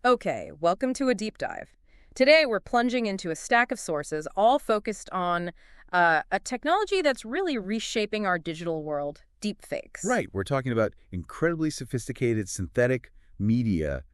Okay, welcome to a deep dive. Today, we're plunging into a stack of sources, all focused on a technology that's really reshaping our digital world, deepfakes. Right. We're talking about incredibly sophisticated synthetic media,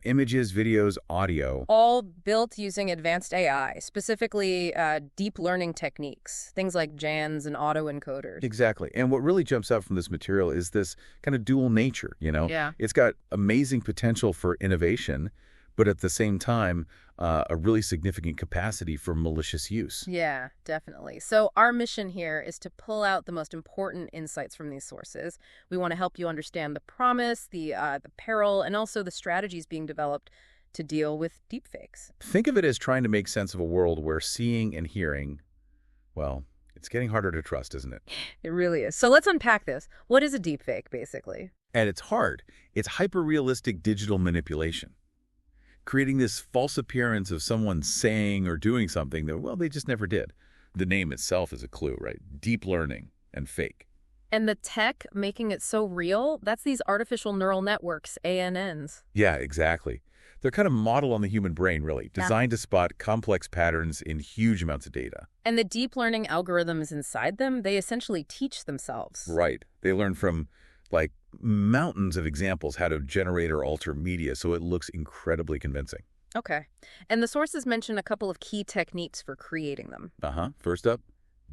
images, videos, audio. All built using advanced AI, specifically deep learning techniques, things like GANs and autoencoders. Exactly. And what really jumps out from this material is this kind of dual nature. Yeah. It's got amazing potential for innovation, but at the same time, a really significant capacity for malicious use. Yeah, definitely. So our mission here is to pull out the most important insights from these sources. We want to help you understand the promise, the peril, and also the strategies being developed to deal with deepfakes. Think of it as trying to make sense of a world where seeing and hearing, well, it's getting harder to trust, isn't it? It really is. So let's unpack this. What is a deepfake, basically? At its heart, it's hyper-realistic digital manipulation, creating this false appearance of someone saying or doing something that, well, they just never did. The name itself is a clue, right? Deep learning and fake. And the tech making it so real, that's these artificial neural networks, ANNs. Yeah, exactly. They're kind of model on the human brain, really, Yeah. designed to spot complex patterns in huge amounts of data. And the deep learning algorithms inside them, they essentially teach themselves. Right. They learn from, like, mountains of examples how to generate or alter media, so it looks incredibly convincing. Okay. And the sources mention a couple of key techniques for creating them. First up,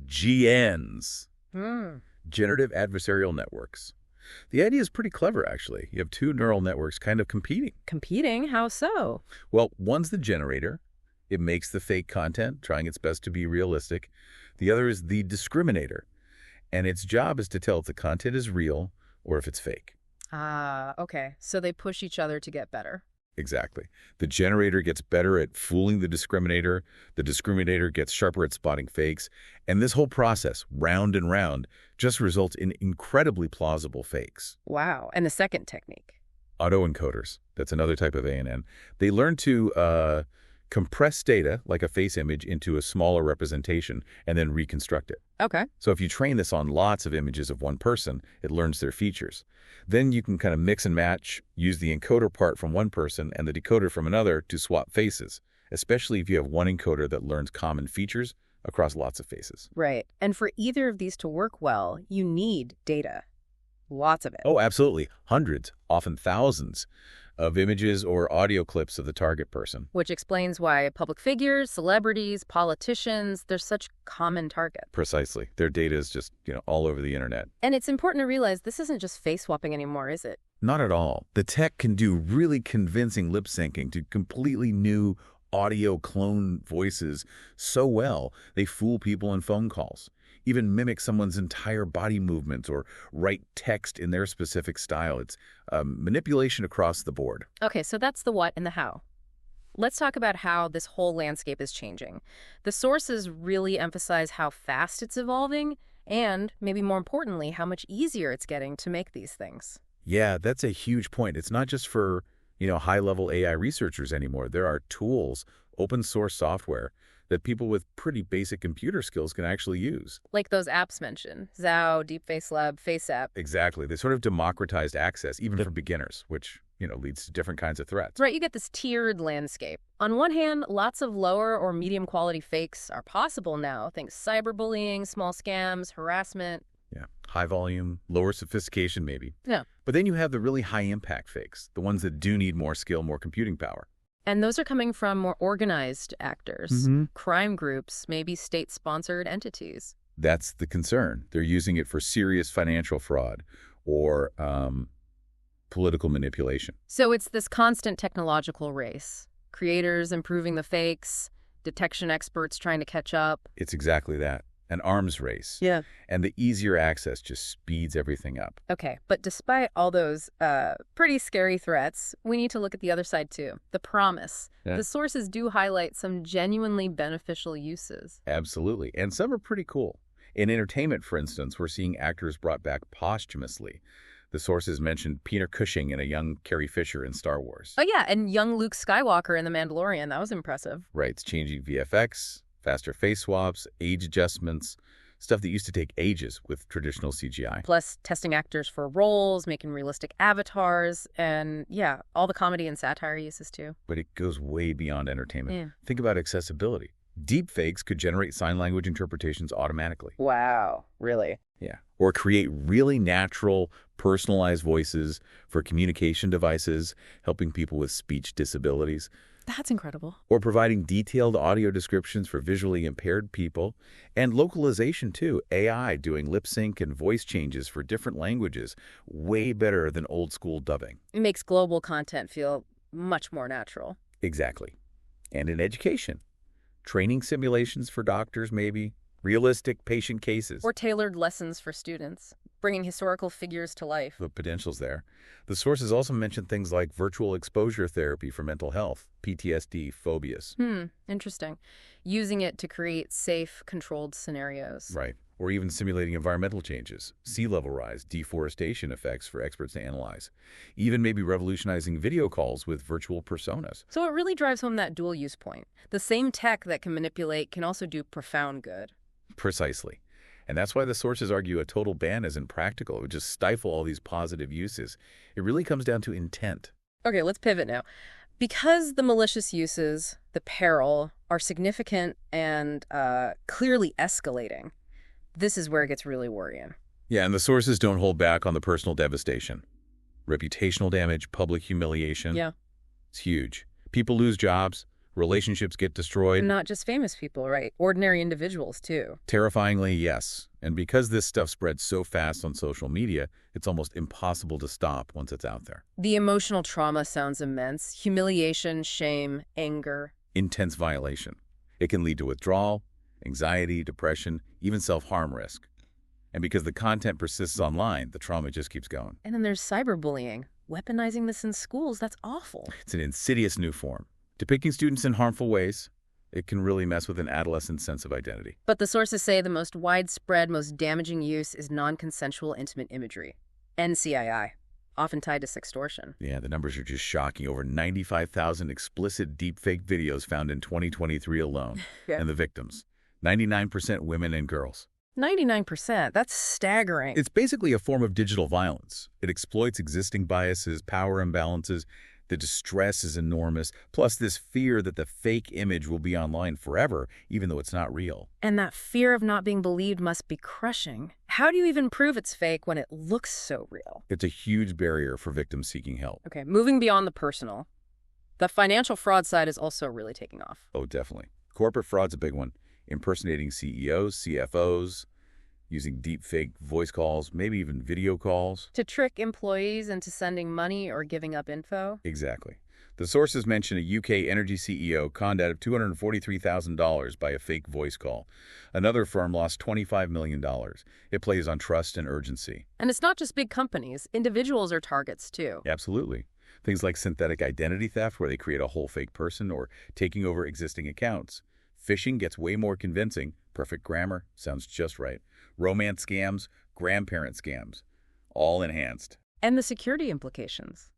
GNs. Hmm. Generative adversarial networks. The idea is pretty clever, actually. You have two neural networks kind of competing. Competing? How so? Well, one's the generator. It makes the fake content, trying its best to be realistic. The other is the discriminator, and its job is to tell if the content is real or if it's fake. Ah, okay. So they push each other to get better. Exactly. The generator gets better at fooling the discriminator gets sharper at spotting fakes, and this whole process, round and round, just results in incredibly plausible fakes. Wow. And the second technique? Autoencoders, that's another type of ANN. They learn to compress data, like a face image, into a smaller representation and then reconstruct it. Okay. So if you train this on lots of images of one person, it learns their features. Then you can kind of mix and match, use the encoder part from one person and the decoder from another to swap faces, especially if you have one encoder that learns common features across lots of faces. Right. And for either of these to work well, you need data. Lots of it. Oh, absolutely. Hundreds, often thousands, of images or audio clips of the target person. Which explains why public figures, celebrities, politicians, they're such common targets. Precisely. Their data is just, all over the internet. And it's important to realize this isn't just face swapping anymore, is it? Not at all. The tech can do really convincing lip syncing to completely new audio clone voices so well they fool people in phone calls, even mimic someone's entire body movements or write text in their specific style. It's manipulation across the board. Okay, so that's the what and the how. Let's talk about how this whole landscape is changing. The sources really emphasize how fast it's evolving and, maybe more importantly, how much easier it's getting to make these things. Yeah, that's a huge point. It's not just for, high-level AI researchers anymore. There are tools, open source software, that people with pretty basic computer skills can actually use. Like those apps mentioned, Zao, Deepfake Lab, FaceApp. Exactly. They sort of democratized access, even for beginners, which, leads to different kinds of threats. Right, you get this tiered landscape. On one hand, lots of lower or medium quality fakes are possible now. Think cyberbullying, small scams, harassment. Yeah, high volume, lower sophistication maybe. Yeah. But then you have the really high-impact fakes, the ones that do need more skill, more computing power. And those are coming from more organized actors, crime groups, maybe state-sponsored entities. That's the concern. They're using it for serious financial fraud or political manipulation. So it's this constant technological race. Creators improving the fakes, detection experts trying to catch up. It's exactly that. An arms race. Yeah. And the easier access just speeds everything up. Okay, but despite all those pretty scary threats, we need to look at the other side too, the promise. Yeah. The sources do highlight some genuinely beneficial uses. Absolutely. And some are pretty cool. In entertainment, for instance, we're seeing actors brought back posthumously. The sources mentioned Peter Cushing and a young Carrie Fisher in Star Wars. Oh yeah, and young Luke Skywalker in The Mandalorian. That was impressive. Right, it's changing VFX, faster face swaps, age adjustments. stuff that used to take ages with traditional CGI. Plus testing actors for roles, making realistic avatars, and yeah, all the comedy and satire uses too. But it goes way beyond entertainment. Yeah. Think about accessibility. Deepfakes could generate sign language interpretations automatically. Wow, really? Yeah. Or create really natural, personalized voices for communication devices, helping people with speech disabilities. That's incredible. Or providing detailed audio descriptions for visually impaired people. And localization, too. AI doing lip sync and voice changes for different languages. Way better than old-school dubbing. It makes global content feel much more natural. Exactly. And in education. Training simulations for doctors, maybe. Realistic patient cases. Or tailored lessons for students, bringing historical figures to life. The potential's there. The sources also mention things like virtual exposure therapy for mental health, PTSD, phobias. Interesting. Using it to create safe, controlled scenarios. Right. Or even simulating environmental changes, sea level rise, deforestation effects for experts to analyze. Even maybe revolutionizing video calls with virtual personas. So it really drives home that dual-use point. The same tech that can manipulate can also do profound good. Precisely. And that's why the sources argue a total ban isn't practical. It would just stifle all these positive uses. It really comes down to intent. Okay, let's pivot now. Because the malicious uses, the peril, are significant and clearly escalating, this is where it gets really worrying. Yeah, and the sources don't hold back on the personal devastation. Reputational damage, public humiliation. Yeah. It's huge. People lose jobs. Relationships get destroyed. And not just famous people, right? Ordinary individuals, too. Terrifyingly, yes. And because this stuff spreads so fast on social media, it's almost impossible to stop once it's out there. The emotional trauma sounds immense. Humiliation, shame, anger. Intense violation. It can lead to withdrawal, anxiety, depression, even self-harm risk. And because the content persists online, the trauma just keeps going. And then there's cyberbullying. Weaponizing this in schools, that's awful. It's an insidious new form. Depicting students in harmful ways, it can really mess with an adolescent's sense of identity. But the sources say the most widespread, most damaging use is non-consensual intimate imagery, NCII, often tied to sextortion. Yeah, the numbers are just shocking. Over 95,000 explicit deepfake videos found in 2023 alone. Yeah. And the victims, 99% women and girls. 99%, that's staggering. It's basically a form of digital violence. It exploits existing biases, power imbalances. The distress is enormous, plus this fear that the fake image will be online forever, even though it's not real. And that fear of not being believed must be crushing. How do you even prove it's fake when it looks so real? It's a huge barrier for victims seeking help. Okay, moving beyond the personal, the financial fraud side is also really taking off. Oh, definitely. Corporate fraud's a big one. Impersonating CEOs, CFOs, using deepfake voice calls, maybe even video calls. To trick employees into sending money or giving up info? Exactly. The sources mention a UK energy CEO conned out of $243,000 by a fake voice call. Another firm lost $25 million. It plays on trust and urgency. And it's not just big companies. Individuals are targets, too. Absolutely. Things like synthetic identity theft, where they create a whole fake person, or taking over existing accounts. Phishing gets way more convincing. Perfect grammar. Sounds just right. Romance scams, grandparent scams. All enhanced. And the security implications.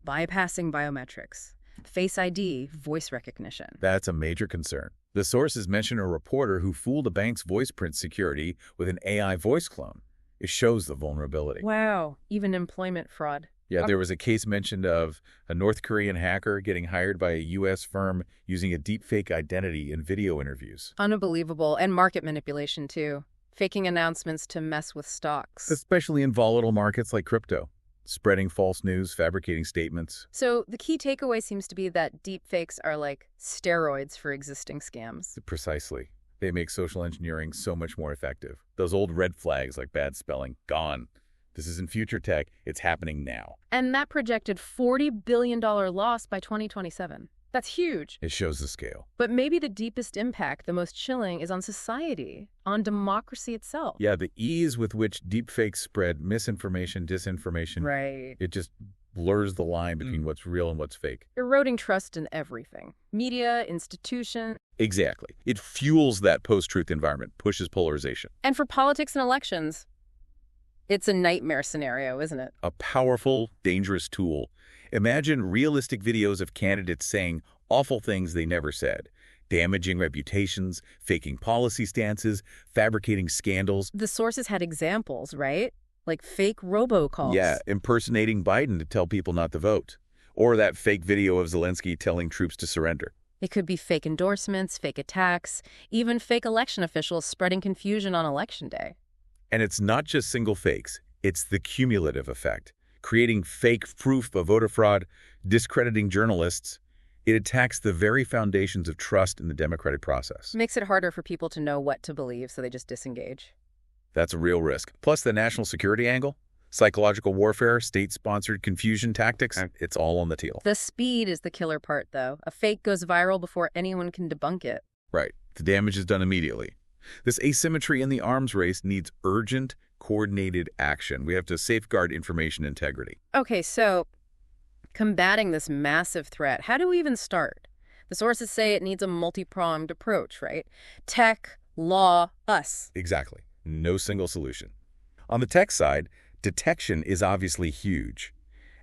Bypassing biometrics. Face ID, voice recognition. That's a major concern. The sources mention a reporter who fooled a bank's voice print security with an AI voice clone. It shows the vulnerability. Wow, even employment fraud. Yeah, there was a case mentioned of a North Korean hacker getting hired by a U.S. firm using a deepfake identity in video interviews. Unbelievable. And market manipulation, too. Faking announcements to mess with stocks. Especially in volatile markets like crypto. Spreading false news, fabricating statements. So the key takeaway seems to be that deepfakes are like steroids for existing scams. Precisely. They make social engineering so much more effective. Those old red flags like bad spelling, gone. This isn't future tech, it's happening now. And that projected $40 billion loss by 2027. That's huge. It shows the scale. But maybe the deepest impact, the most chilling, is on society, on democracy itself. Yeah, the ease with which deepfakes spread misinformation, disinformation. Right. It just blurs the line between what's real and what's fake. Eroding trust in everything. Media, institution. Exactly. It fuels that post-truth environment, pushes polarization. And for politics and elections, it's a nightmare scenario, isn't it? A powerful, dangerous tool. Imagine realistic videos of candidates saying awful things they never said. damaging reputations, faking policy stances, fabricating scandals. The sources had examples, right? Like fake Yeah, robocalls. impersonating Biden to tell people not to vote. Or that fake video of Zelensky telling troops to surrender. It could be fake endorsements, fake attacks, even fake election officials spreading confusion on Election Day. And it's not just single fakes, it's the cumulative effect. Creating fake proof of voter fraud, discrediting journalists. It attacks the very foundations of trust in the democratic process. Makes it harder for people to know what to believe, so they just disengage. That's a real risk. Plus the national security angle, psychological warfare, state-sponsored confusion tactics, it's all on the table. The speed is the killer part, though. A fake goes viral before anyone can debunk it. Right. The damage is done immediately. This asymmetry in the arms race needs urgent, coordinated action. We have to safeguard information integrity. Okay, so combating this massive threat, how do we even start? The sources say it needs a multi-pronged approach, right? Tech, law, us. Exactly. No single solution. On the tech side, detection is obviously huge.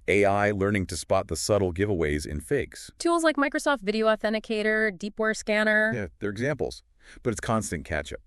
AI learning to spot the subtle giveaways in fakes. Tools like Microsoft Video Authenticator, Deepware Scanner. Yeah, they're examples. But it's constant catch-up.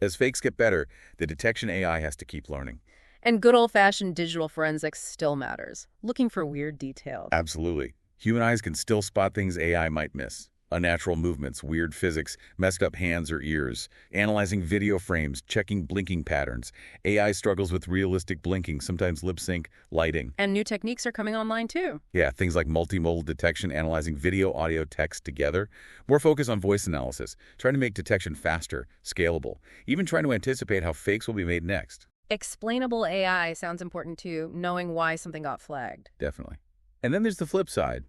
As fakes get better, the detection AI has to keep learning. And good old-fashioned digital forensics still matters, looking for weird details. Absolutely. Human eyes can still spot things AI might miss. Unnatural movements, weird physics, messed up hands or ears, analyzing video frames, checking blinking patterns. AI struggles with realistic blinking, sometimes lip sync, lighting. And new techniques are coming online, too. Yeah, things like multimodal detection, analyzing video, audio, text together. More focus on voice analysis, trying to make detection faster, scalable, even trying to anticipate how fakes will be made next. Explainable AI sounds important, too, knowing why something got flagged. Definitely. And then there's the flip side,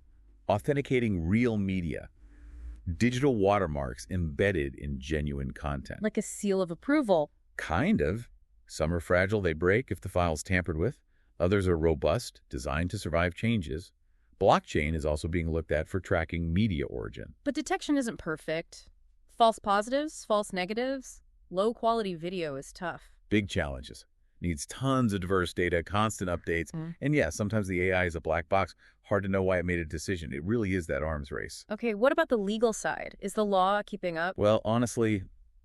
authenticating real media. Digital watermarks embedded in genuine content. Like a seal of approval. Kind of. Some are fragile, they break if the file's tampered with. Others are robust, designed to survive changes. Blockchain is also being looked at for tracking media origin. But detection isn't perfect. False positives, false negatives, low-quality video is tough. Big challenges. Needs tons of diverse data, constant updates, and yeah, sometimes the AI is a black box. Hard to know why it made a decision. It really is that arms race. Okay, what about the legal side? Is the law keeping up? Well, honestly,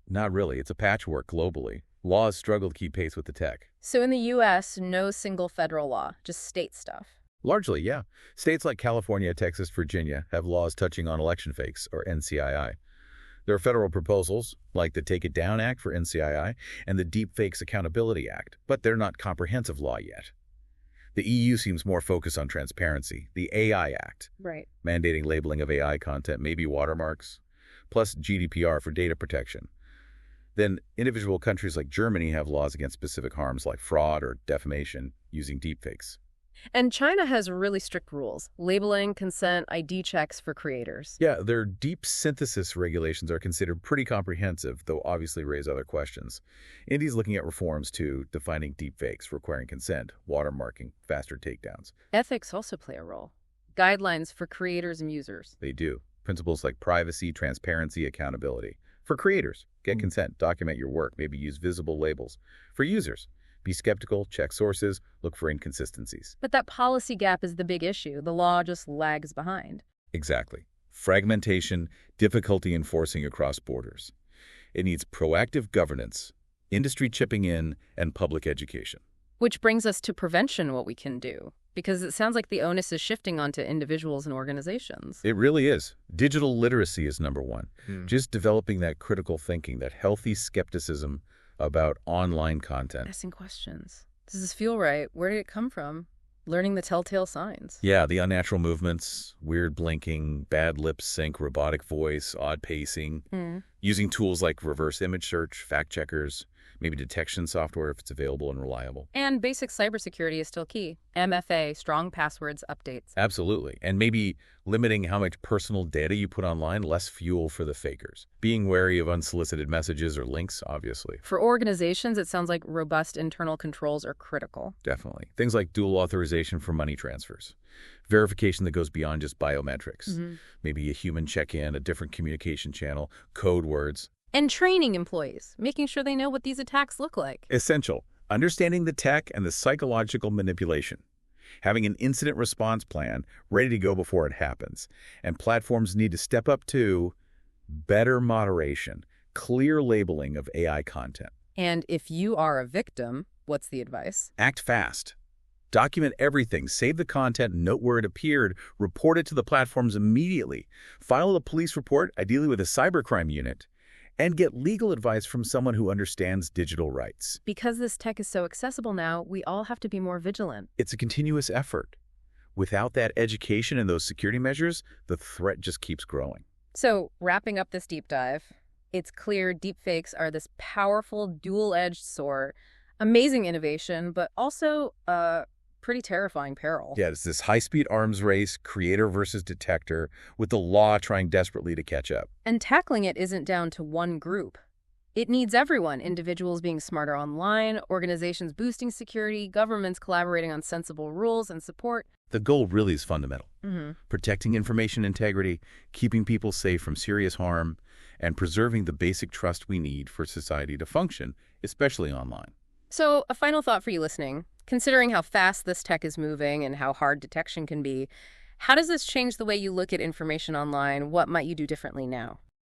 not really. It's a patchwork globally. Laws struggle to keep pace with the tech. So in the U.S., no single federal law, just state stuff. Largely, yeah. States like California, Texas, Virginia have laws touching on election fakes, or NCII. There are federal proposals, like the Take It Down Act for NCII and the Deepfakes Accountability Act, but they're not comprehensive law yet. The EU seems more focused on transparency, the AI Act, Right. mandating labeling of AI content, maybe watermarks, plus GDPR for data protection. Then individual countries like Germany have laws against specific harms like fraud or defamation using deepfakes. And China has really strict rules, labeling, consent, ID checks for creators. Yeah, their deep synthesis regulations are considered pretty comprehensive, though obviously raise other questions. India's looking at reforms too, defining deepfakes, requiring consent, watermarking, faster takedowns. Ethics also play a role. Guidelines for creators and users. They do. Principles like privacy, transparency, accountability. For creators, get consent, document your work, maybe use visible labels. For users, be skeptical, check sources, look for inconsistencies. But that policy gap is the big issue. The law just lags behind. Exactly. Fragmentation, difficulty enforcing across borders. It needs proactive governance, industry chipping in, and public education. Which brings us to prevention, what we can do. Because it sounds like the onus is shifting onto individuals and organizations. It really is. Digital literacy is number one. Just developing that critical thinking, that healthy skepticism about online content. Asking questions. Does this feel right? Where did it come from? Learning the telltale signs. Yeah, the unnatural movements, weird blinking, bad lip sync, robotic voice, odd pacing. Using tools like reverse image search, fact checkers, maybe detection software if it's available and reliable. And basic cybersecurity is still key. MFA, strong passwords, updates. Absolutely. And maybe limiting how much personal data you put online, less fuel for the fakers. Being wary of unsolicited messages or links, obviously. For organizations, it sounds like robust internal controls are critical. Definitely. Things like dual authorization for money transfers. Verification that goes beyond just biometrics. Maybe a human check-in, a different communication channel, code words. And training employees, making sure they know what these attacks look like. Essential. Understanding the tech and the psychological manipulation. Having an incident response plan ready to go before it happens. And platforms need to step up too, better moderation, clear labeling of AI content. And if you are a victim, what's the advice? Act fast. Document everything, save the content, note where it appeared, report it to the platforms immediately. File a police report, ideally with a cybercrime unit, and get legal advice from someone who understands digital rights. Because this tech is so accessible now, we all have to be more vigilant. It's a continuous effort. Without that education and those security measures, the threat just keeps growing. So, wrapping up this deep dive, it's clear deepfakes are this powerful, dual-edged sword. Amazing innovation, but also pretty terrifying peril. Yeah, it's this high-speed arms race, creator versus detector, with the law trying desperately to catch up. And tackling it isn't down to one group. It needs everyone, individuals being smarter online, organizations boosting security, governments collaborating on sensible rules and support. The goal really is fundamental. Mm-hmm. Protecting information integrity, keeping people safe from serious harm, and preserving the basic trust we need for society to function, especially online. So, a final thought for you listening. Considering how fast this tech is moving and how hard detection can be, how does this change the way you look at information online? What might you do differently now?